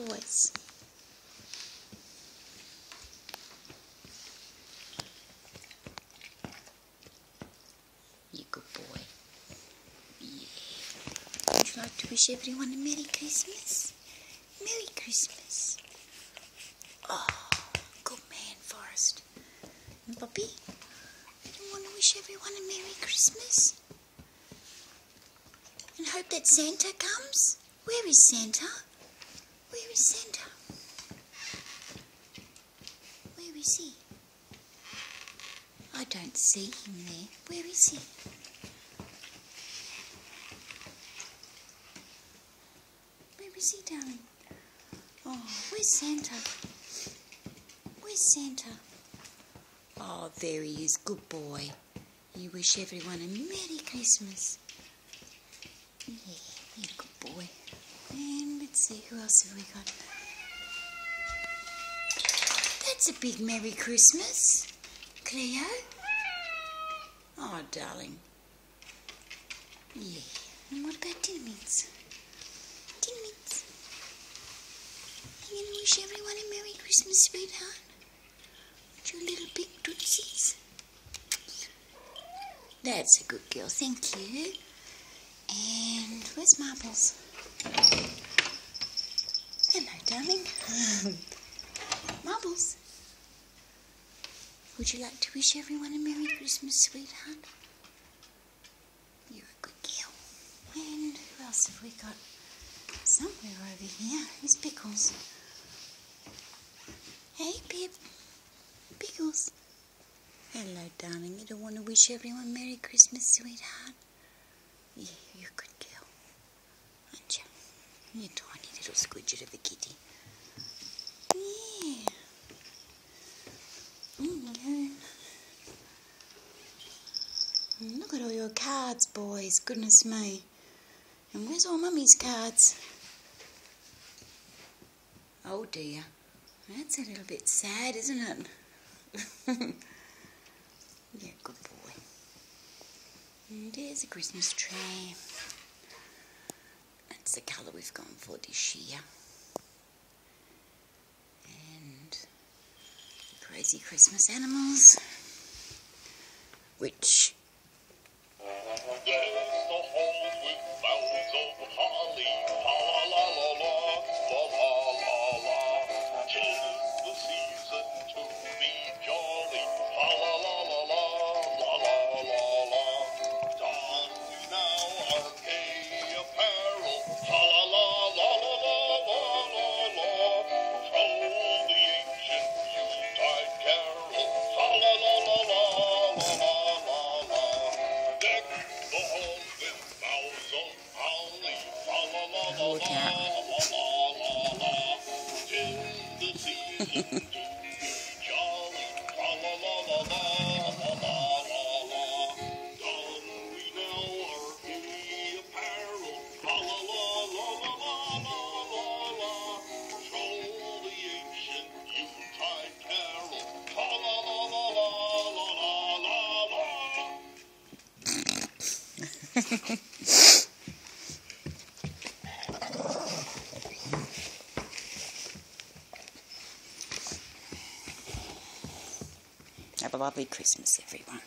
boys. You good boy. Yeah. Would you like to wish everyone a Merry Christmas? Merry Christmas. Oh, good man, Forrest. And Bobby, you want to wish everyone a Merry Christmas? And hope that Santa comes? Where is Santa? Where is Santa? Where is he? I don't see him there. Where is he? Where is he, darling? Oh, where's Santa? Where's Santa? Oh, there he is. Good boy. You wish everyone a Merry Christmas. Yeah, good boy. And let's see, who else have we got? That's a big Merry Christmas. Cleo? Oh, darling. Yeah. And what about Dinmints? Dinmints. You going to wish everyone a Merry Christmas, sweetheart? With your little big tootsies. That's a good girl, thank you. And where's Marbles? Hello, darling. Marbles. Would you like to wish everyone a Merry Christmas, sweetheart? You're a good girl. And who else have we got? Somewhere over here is Pickles. Hey, Pip. Pickles. Hello, darling. You don't want to wish everyone Merry Christmas, sweetheart? Yeah, you're a good girl, aren't you? You're a tiny little squidget of a kitty. Yeah. Look at all your cards, boys. Goodness me. And where's all Mummy's cards? Oh dear. That's a little bit sad, isn't it? Yeah, good boy. And there's a Christmas tree. That's the colour we've gone for this year. And the crazy Christmas animals, which... Have a lovely Christmas, everyone.